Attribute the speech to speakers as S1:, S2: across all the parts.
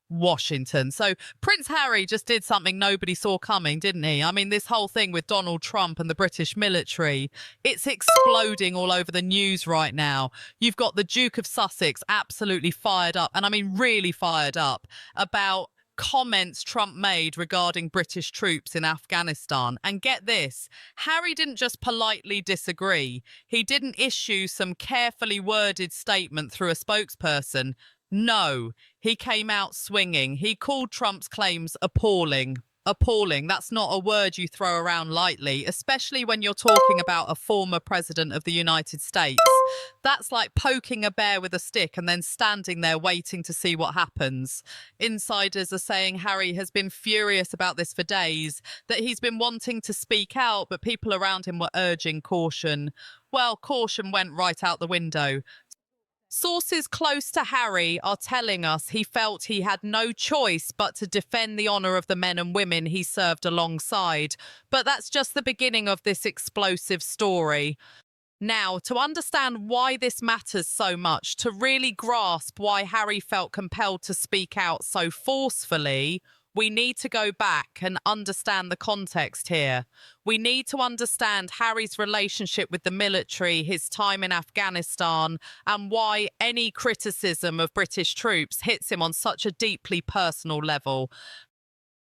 S1: Washington. So Prince Harry just did something nobody saw coming, didn't he? I mean, this whole thing with Donald Trump and the British military, it's exploding all over the news right now. You've got the Duke of Sussex absolutely fired up, and I mean really fired up, about comments Trump made regarding British troops in Afghanistan. And get this, Harry didn't just politely disagree. He didn't issue some carefully worded statement through a spokesperson. No, he came out swinging. He called Trump's claims appalling. Appalling. That's not a word you throw around lightly, especially when you're talking about a former president of the United States. That's like poking a bear with a stick and then standing there waiting to see what happens. Insiders are saying Harry has been furious about this for days, that he's been wanting to speak out, but people around him were urging caution. Well, caution went right out the window. Sources close to Harry are telling us he felt he had no choice but to defend the honour of the men and women he served alongside. But that's just the beginning of this explosive story. Now, to understand why this matters so much, to really grasp why Harry felt compelled to speak out so forcefully, we need to go back and understand the context here. We need to understand Harry's relationship with the military, his time in Afghanistan, and why any criticism of British troops hits him on such a deeply personal level.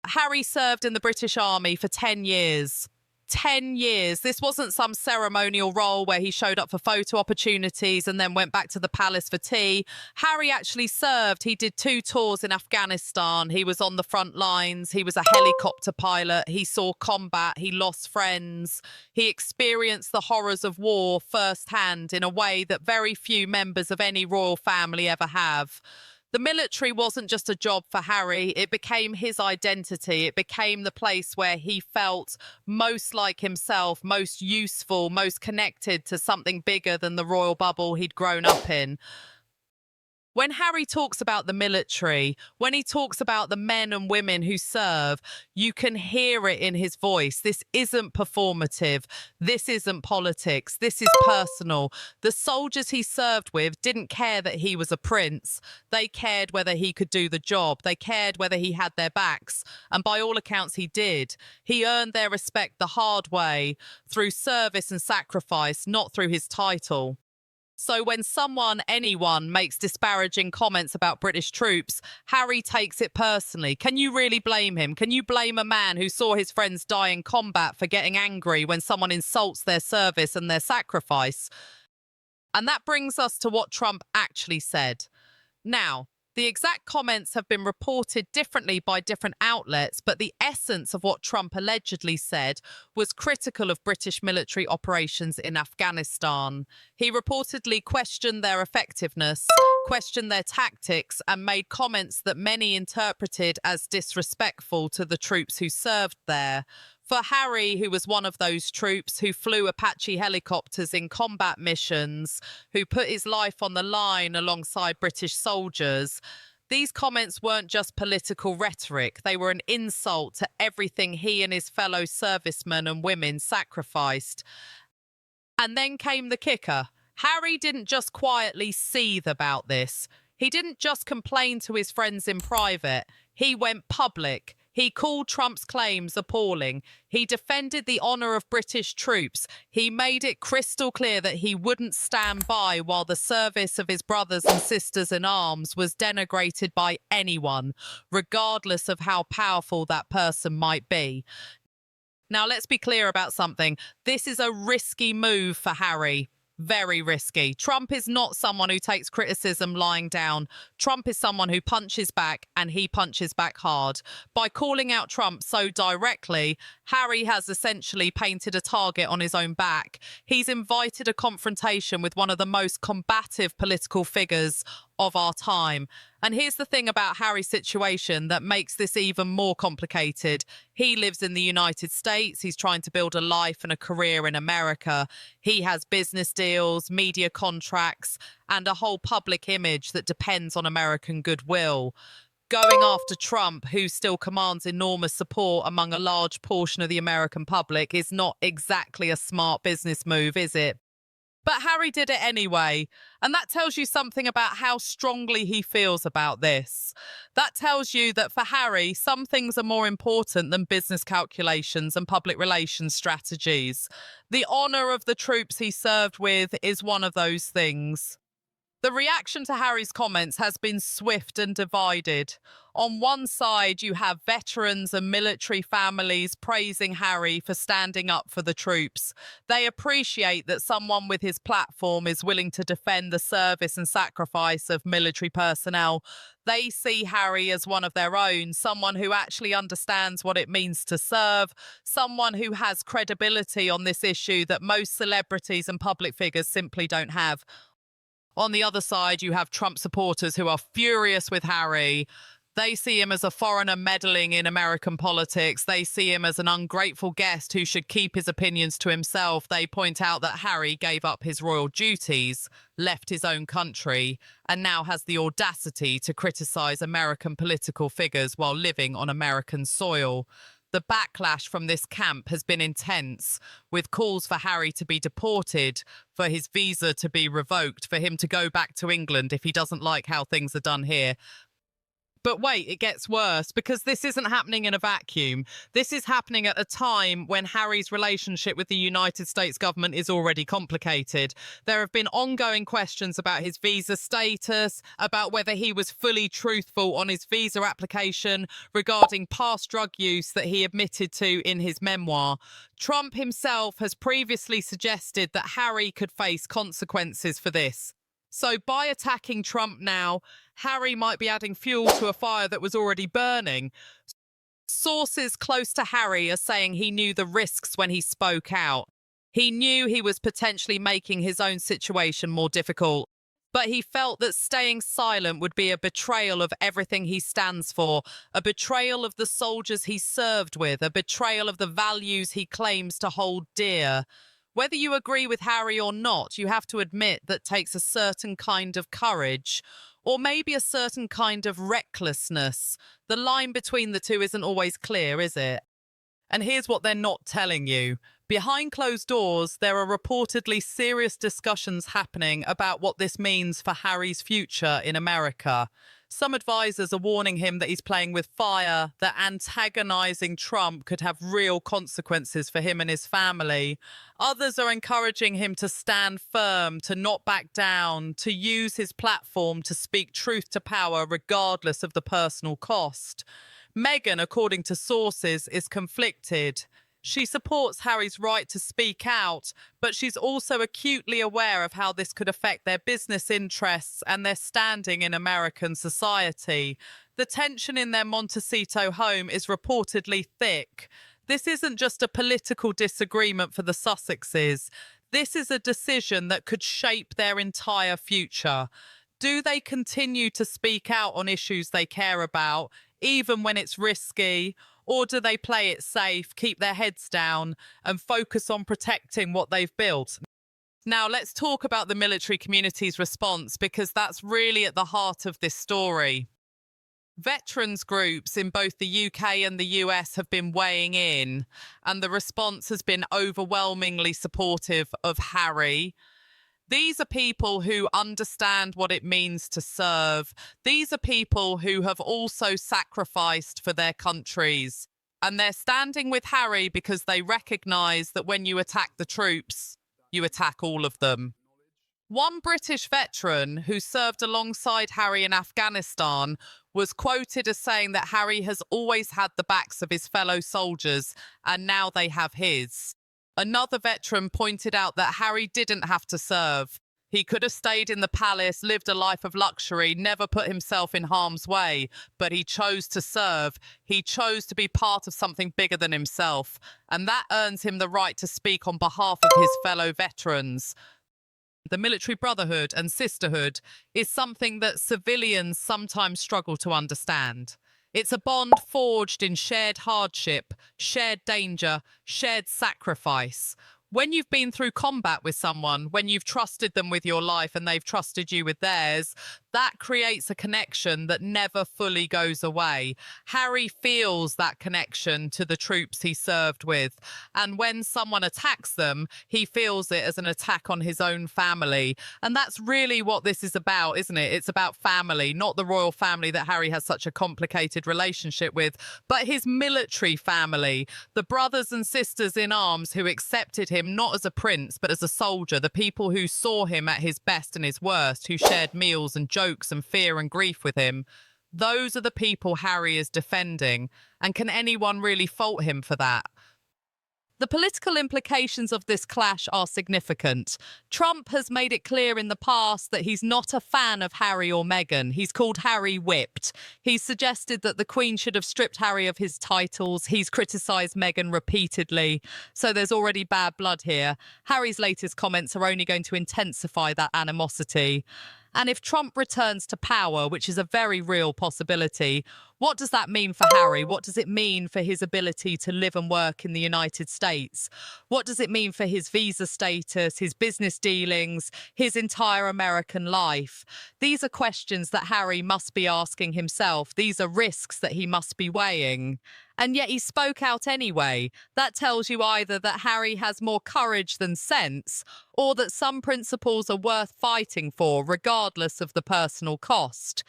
S1: Harry served in the British Army for 10 years. 10 years. This wasn't some ceremonial role where he showed up for photo opportunities and then went back to the palace for tea. Harry actually served. He did 2 tours in Afghanistan. He was on the front lines. He was a helicopter pilot. He saw combat. He lost friends. He experienced the horrors of war firsthand in a way that very few members of any royal family ever have. The military wasn't just a job for Harry, it became his identity. It became the place where he felt most like himself, most useful, most connected to something bigger than the royal bubble he'd grown up in. When Harry talks about the military, when he talks about the men and women who serve, you can hear it in his voice. This isn't performative. This isn't politics. This is personal. The soldiers he served with didn't care that he was a prince. They cared whether he could do the job. They cared whether he had their backs. And by all accounts, he did. He earned their respect the hard way, through service and sacrifice, not through his title. So when anyone makes disparaging comments about British troops, Harry takes it personally. Can you really blame him? Can you blame a man who saw his friends die in combat for getting angry when someone insults their service and their sacrifice? And that brings us to what Trump actually said. Now, the exact comments have been reported differently by different outlets, but the essence of what Trump allegedly said was critical of British military operations in Afghanistan. He reportedly questioned their effectiveness, questioned their tactics, and made comments that many interpreted as disrespectful to the troops who served there. For Harry, who was one of those troops who flew Apache helicopters in combat missions, who put his life on the line alongside British soldiers, these comments weren't just political rhetoric. They were an insult to everything he and his fellow servicemen and women sacrificed. And then came the kicker. Harry didn't just quietly seethe about this. He didn't just complain to his friends in private. He went public. He called Trump's claims appalling. He defended the honour of British troops. He made it crystal clear that he wouldn't stand by while the service of his brothers and sisters in arms was denigrated by anyone, regardless of how powerful that person might be. Now, let's be clear about something. This is a risky move for Harry. Very risky. Trump is not someone who takes criticism lying down. Trump is someone who punches back, and he punches back hard. By calling out Trump so directly, Harry has essentially painted a target on his own back. He's invited a confrontation with one of the most combative political figures of our time. And here's the thing about Harry's situation that makes this even more complicated. He lives in the United States. He's trying to build a life and a career in America. He has business deals, media contracts, and a whole public image that depends on American goodwill. Going after Trump, who still commands enormous support among a large portion of the American public, is not exactly a smart business move, is it? But Harry did it anyway. And that tells you something about how strongly he feels about this. That tells you that for Harry, some things are more important than business calculations and public relations strategies. The honour of the troops he served with is one of those things. The reaction to Harry's comments has been swift and divided. On one side, you have veterans and military families praising Harry for standing up for the troops. They appreciate that someone with his platform is willing to defend the service and sacrifice of military personnel. They see Harry as one of their own, someone who actually understands what it means to serve, someone who has credibility on this issue that most celebrities and public figures simply don't have. On the other side, you have Trump supporters who are furious with Harry. They see him as a foreigner meddling in American politics. They see him as an ungrateful guest who should keep his opinions to himself. They point out that Harry gave up his royal duties, left his own country, and now has the audacity to criticize American political figures while living on American soil. The backlash from this camp has been intense, with calls for Harry to be deported, for his visa to be revoked, for him to go back to England if he doesn't like how things are done here. But wait, it gets worse, because this isn't happening in a vacuum. This is happening at a time when Harry's relationship with the United States government is already complicated. There have been ongoing questions about his visa status, about whether he was fully truthful on his visa application, regarding past drug use that he admitted to in his memoir. Trump himself has previously suggested that Harry could face consequences for this. So by attacking Trump now, Harry might be adding fuel to a fire that was already burning. Sources close to Harry are saying he knew the risks when he spoke out. He knew he was potentially making his own situation more difficult. But he felt that staying silent would be a betrayal of everything he stands for, a betrayal of the soldiers he served with, a betrayal of the values he claims to hold dear. Whether you agree with Harry or not, you have to admit that takes a certain kind of courage, or maybe a certain kind of recklessness. The line between the two isn't always clear, is it? And here's what they're not telling you. Behind closed doors, there are reportedly serious discussions happening about what this means for Harry's future in America. Some advisors are warning him that he's playing with fire, that antagonizing Trump could have real consequences for him and his family. Others are encouraging him to stand firm, to not back down, to use his platform to speak truth to power regardless of the personal cost. Meghan, according to sources, is conflicted. She supports Harry's right to speak out, but she's also acutely aware of how this could affect their business interests and their standing in American society. The tension in their Montecito home is reportedly thick. This isn't just a political disagreement for the Sussexes. This is a decision that could shape their entire future. Do they continue to speak out on issues they care about, even when it's risky? Or do they play it safe, keep their heads down, and focus on protecting what they've built? Now, let's talk about the military community's response, because that's really at the heart of this story. Veterans groups in both the UK and the US have been weighing in, and the response has been overwhelmingly supportive of Harry. These are people who understand what it means to serve. These are people who have also sacrificed for their countries. And they're standing with Harry because they recognise that when you attack the troops, you attack all of them. One British veteran who served alongside Harry in Afghanistan was quoted as saying that Harry has always had the backs of his fellow soldiers, and now they have his. Another veteran pointed out that Harry didn't have to serve. He could have stayed in the palace, lived a life of luxury, never put himself in harm's way, but he chose to serve. He chose to be part of something bigger than himself, and that earns him the right to speak on behalf of his fellow veterans. The military brotherhood and sisterhood is something that civilians sometimes struggle to understand. It's a bond forged in shared hardship, shared danger, shared sacrifice. When you've been through combat with someone, when you've trusted them with your life and they've trusted you with theirs, that creates a connection that never fully goes away. Harry feels that connection to the troops he served with. And when someone attacks them, he feels it as an attack on his own family. And that's really what this is about, isn't it? It's about family, not the royal family that Harry has such a complicated relationship with, but his military family, the brothers and sisters in arms who accepted him not as a prince, but as a soldier, the people who saw him at his best and his worst, who shared meals and jokes and fear and grief with him. Those are the people Harry is defending. And can anyone really fault him for that? The political implications of this clash are significant. Trump has made it clear in the past that he's not a fan of Harry or Meghan. He's called Harry whipped. He's suggested that the Queen should have stripped Harry of his titles. He's criticised Meghan repeatedly. So there's already bad blood here. Harry's latest comments are only going to intensify that animosity. And if Trump returns to power, which is a very real possibility, what does that mean for Harry? What does it mean for his ability to live and work in the United States? What does it mean for his visa status, his business dealings, his entire American life? These are questions that Harry must be asking himself. These are risks that he must be weighing. And yet he spoke out anyway. That tells you either that Harry has more courage than sense, or that some principles are worth fighting for, regardless of the personal cost.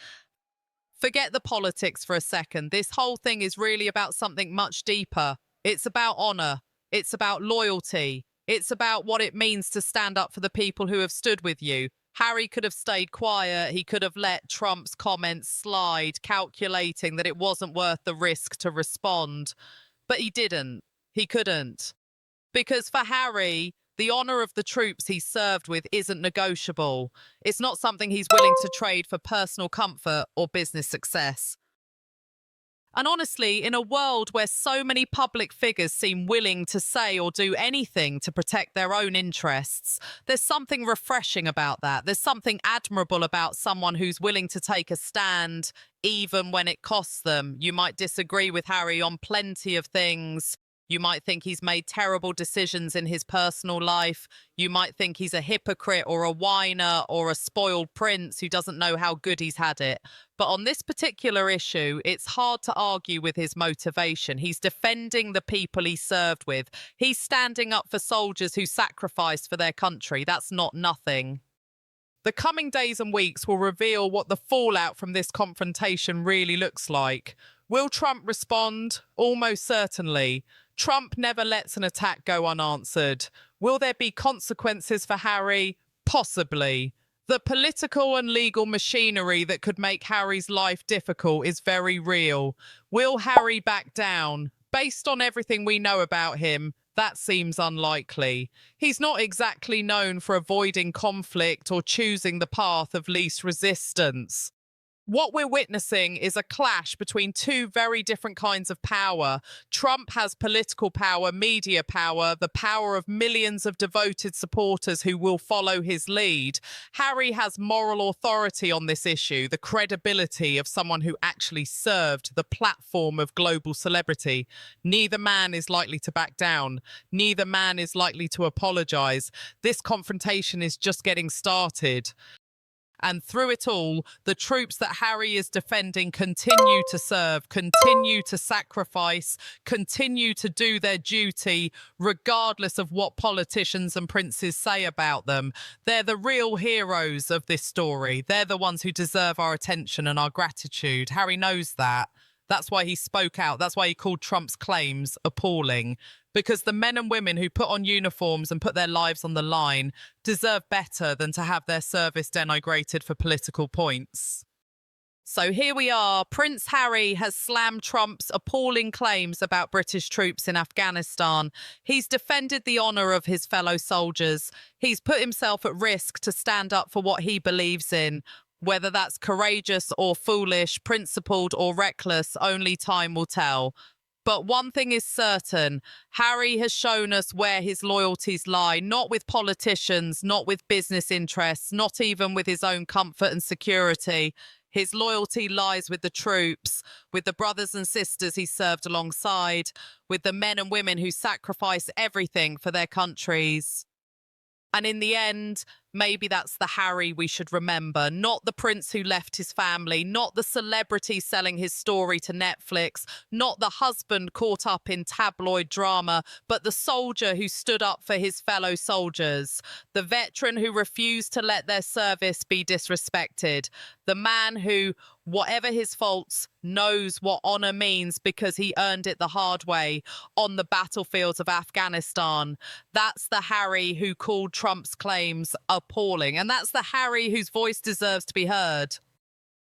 S1: Forget the politics for a second. This whole thing is really about something much deeper. It's about honour. It's about loyalty. It's about what it means to stand up for the people who have stood with you. Harry could have stayed quiet. He could have let Trump's comments slide, calculating that it wasn't worth the risk to respond. But he didn't. He couldn't. Because for Harry, the honour of the troops he served with isn't negotiable. It's not something he's willing to trade for personal comfort or business success. And honestly, in a world where so many public figures seem willing to say or do anything to protect their own interests, there's something refreshing about that. There's something admirable about someone who's willing to take a stand, even when it costs them. You might disagree with Harry on plenty of things. You might think he's made terrible decisions in his personal life. You might think he's a hypocrite or a whiner or a spoiled prince who doesn't know how good he's had it. But on this particular issue, it's hard to argue with his motivation. He's defending the people he served with. He's standing up for soldiers who sacrificed for their country. That's not nothing. The coming days and weeks will reveal what the fallout from this confrontation really looks like. Will Trump respond? Almost certainly. Trump never lets an attack go unanswered. Will there be consequences for Harry? Possibly. The political and legal machinery that could make Harry's life difficult is very real. Will Harry back down? Based on everything we know about him, that seems unlikely. He's not exactly known for avoiding conflict or choosing the path of least resistance. What we're witnessing is a clash between two very different kinds of power. Trump has political power, media power, the power of millions of devoted supporters who will follow his lead. Harry has moral authority on this issue, the credibility of someone who actually served, the platform of global celebrity. Neither man is likely to back down. Neither man is likely to apologize. This confrontation is just getting started. And through it all, the troops that Harry is defending continue to serve, continue to sacrifice, continue to do their duty, regardless of what politicians and princes say about them. They're the real heroes of this story. They're the ones who deserve our attention and our gratitude. Harry knows that. That's why he spoke out. That's why he called Trump's claims appalling. Because the men and women who put on uniforms and put their lives on the line deserve better than to have their service denigrated for political points. So here we are. Prince Harry has slammed Trump's appalling claims about British troops in Afghanistan. He's defended the honour of his fellow soldiers. He's put himself at risk to stand up for what he believes in. Whether that's courageous or foolish, principled or reckless, only time will tell. But one thing is certain, Harry has shown us where his loyalties lie, not with politicians, not with business interests, not even with his own comfort and security. His loyalty lies with the troops, with the brothers and sisters he served alongside, with the men and women who sacrifice everything for their countries. And in the end, maybe that's the Harry we should remember, not the prince who left his family, not the celebrity selling his story to Netflix, not the husband caught up in tabloid drama, but the soldier who stood up for his fellow soldiers, the veteran who refused to let their service be disrespected, the man who, whatever his faults, knows what honor means because he earned it the hard way on the battlefields of Afghanistan. That's the Harry who called Trump's claims appalling. And that's the Harry whose voice deserves to be heard.